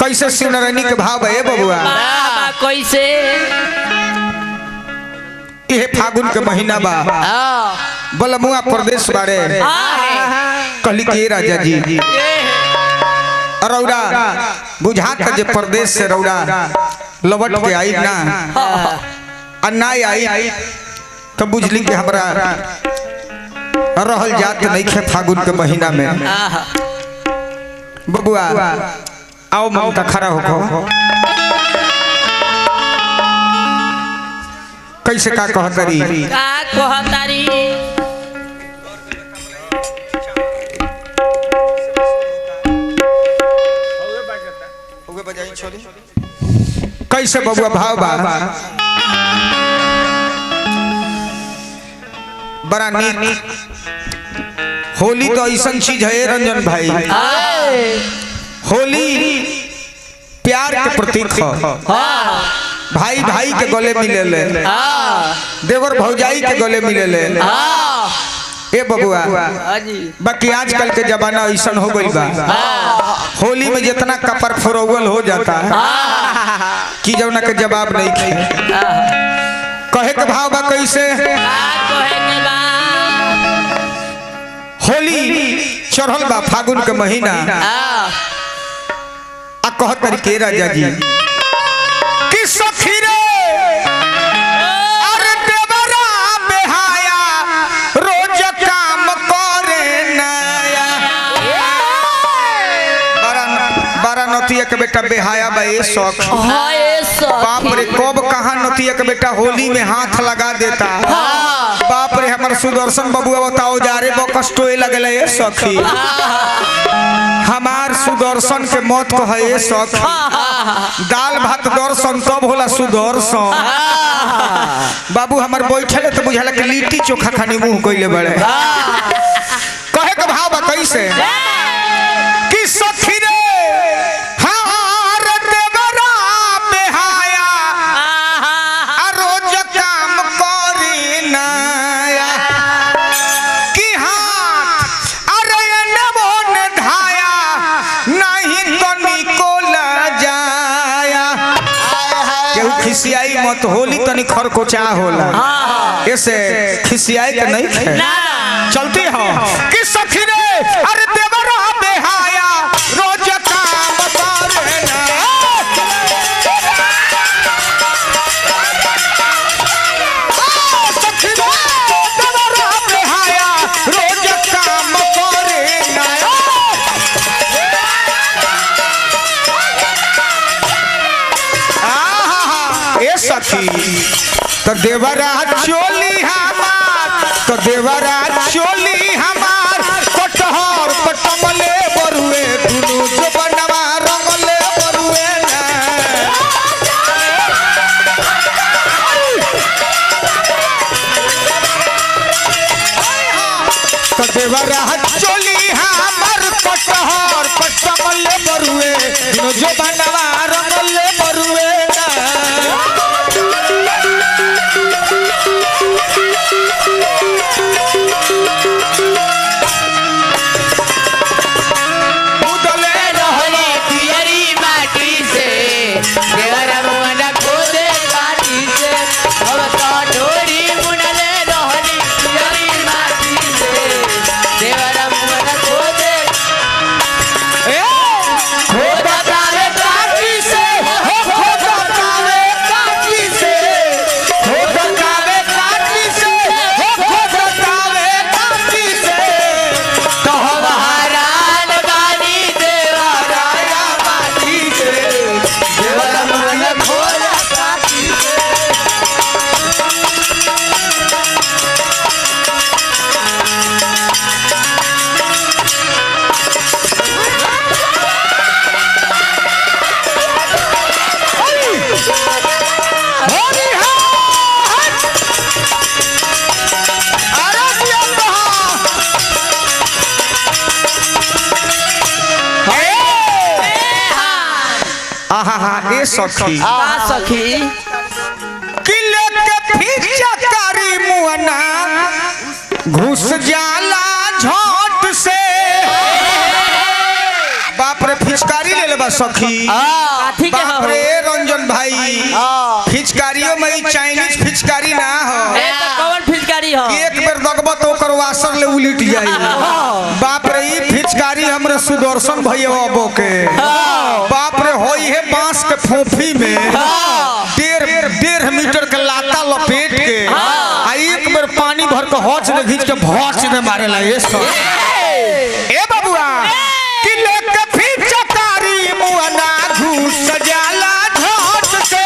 कैसे शिवनारायणी के भाव है बबुआ कैसे ये फागुन के महीना बा बलमुआ प्रदेश बारे कहली के राजा जी रौरा बुझात जे प्रदेश से रौरा लौट के आई ना अन्ना आई तो बुझली कि हमरा रहल जात नहीं खे फागुन के महीना में बबुआ आओ ममता खड़ा होको कैसे का कहतरी कैसे बबुआ भाव बा बड़ा नीक होली तो ऐसा चीज है रंजन भाई होली प्यार के प्रतीक है भाई भाई के गले मिले ले देवर भौजाई के गले मिले ले ए बबुआ बाकी आजकल के जमाना ऐसा हो गई बा होली में जितना कपर फरोगल हो जाता है कि जौना के जवाब नहीं खे कहे के भाव बा कैसे होली चढ़ल बा फागुन के महीना आ कहत के राजा जी कि सखी रे अरे देवरा बेहाया रोज काम करे नया बारा नतिया के बेटा बेहाया बा ए शौक बाप रे कब कहाँ नतिया के बेटा होली में हाथ लगा देता बाप रे हमार सुदर्शन बबुआ बताओ जा रे बकस्टोए लगले ए सखी हमार सुदर्शन के मौत को है ए सखी दाल भात दर्शन तब होला सुदर्शन बाबू हमार बैठले तो बुझाला कि लिट्टी चोखा खानी मुंह कइले बड़े कहे के भाव बा कैसे कि सखी रे खिसियाई मत होली तनी खरकोचा होला ऐसे खिसियाई के नहीं चलती हो कि सखी रे अरे देवरा बेहाया रोज काम करे ना सखी रे देवरा बेहाया रोज काम करे ना सखी तो देवरा चोली हमार तो देवरा चोली हमार कटहर कटमले बरुए दुनु जो बनवा रंगले बरुए ना तो देवरा चोली हमार कटहर कटमले बरुए दुनु जो बनवा रंगले बरुए सखी सखी किले के फिर कारी मुअना घुस जाला झट से बाप रे फिचकारी ले ले बा सखी काठी के बाप हो रे रंजन भाई फिचकारियों में ई चाइनीज फिचकारी ना हो ए तो कौन फिचकारी हो एक बेर दगबो तो ओकर वासर ले उलट जाई बाप रे ई फिचकारी हमरे सुदर्शन भैया अबो के बाप रे होई है बांस के फोफी में 1.5 मीटर के लाता लपेट के आ एक बेर पानी भर के हौच ने घींच के भौच में मारेला ये सब ए बबुआ कि लेके फिचकारी मुअना घुस जाला झट से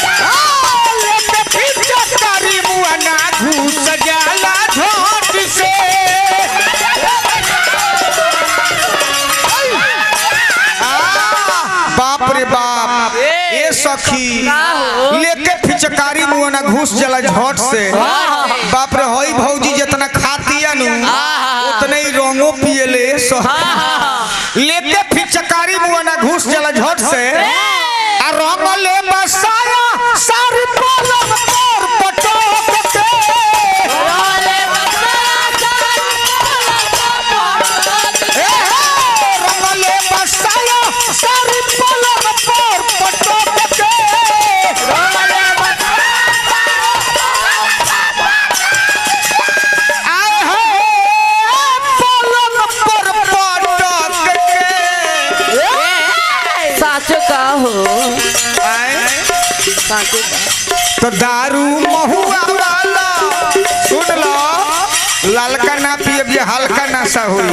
लेके फिचकारी मुअना घुस जाला झट से बाप रे बाप ए सखी लेके फिचकारी मुअना घुस जाला झट से बाप रे होई भौजी जितना खातिया नु उतने ही रंगो पिएले लेके फिचकारी मुअना घुस जाला झट से आ रंग ले बसाया सारी पलंग पर पटक के रंग ले बसाया सारी पलंग पर पटक के आए हैं पलंग पर पटक के साचो का हो आए साचो का तो दारू महुआ वाला सुन लो लालका ना पिए जे हल्का नशा हुई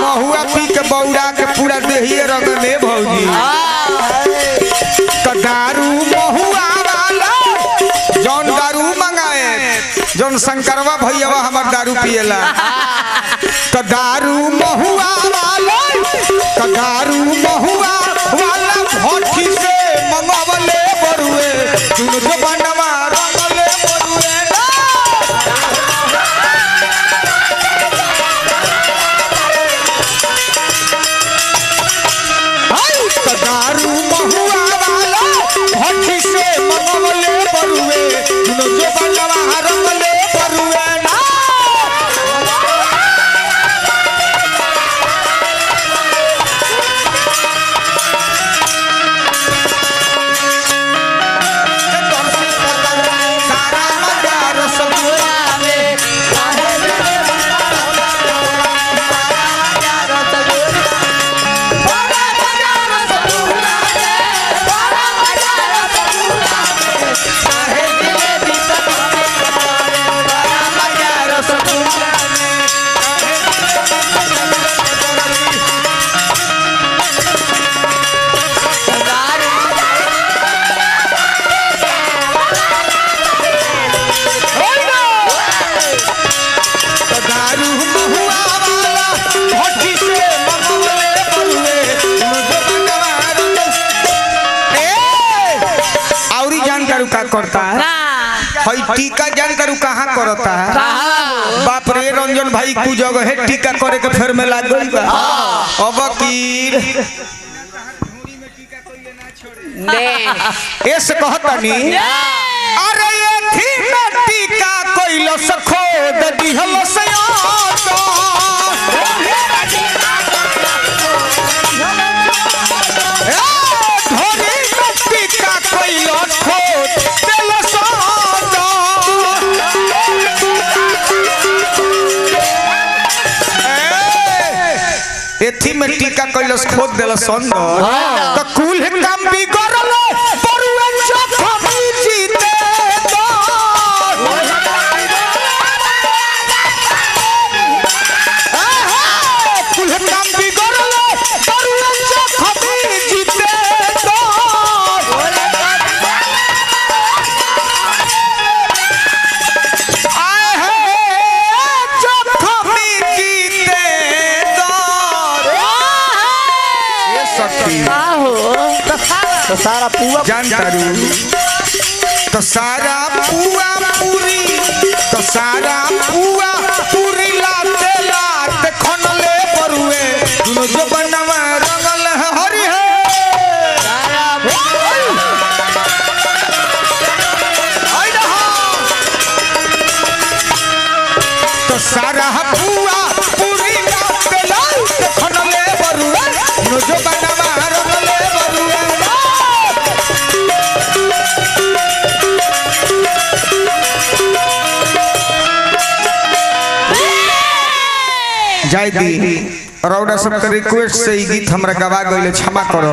महुआ पी के बौड़ा के पूरा देहिए रंग ले भौजी तो दारू महुआ वाला जौन दारू मंगाए जौन शंकरवा भैया हमार दारू पिएला तो दारू महुआ वाला तो दारू महुआ वाला भट्टी से मंगवले बरुए तुम जो बनवा रंगले बरुए तो दारू महुआ वाला भट्टी से मंगवले बरुए तुम जो बनवा रंगले बरुए ना सारा मजा रसगुल्ला में दारू महुआ वाला भट्टी से मंगवले बरुए तुम जो बनवा रंगले औरी जानकारी का करता है हई टीका जानकारी कहाँ करता है बाप रे रंजन भाई कु जगह है टीका करे के फेर में लाग गई बा अब की ऐसे कहतनी अरे ये थी में टीका कोइलो सखो ददिहल से धोनी में टीका कोइलो खो दिल एथी में टीका कैलस खोद देलस अंदर त कुल काम बिगड़ल परुए चखमी जीते कुल काम बिगड़ल परुए चखमी जीते आए है चखमी जीते तो सारा पुआ जानतारू तो सारा पुआ पूरी तो सारा पुआ पूरी लाते लाते खनले परुए दुनो जो बनवा रंगल है हरि है तो सारा पुआ जाय दी रौड़ा सबके रिक्वेस्ट से ई गीत हमरा गवा गइले क्षमा करो।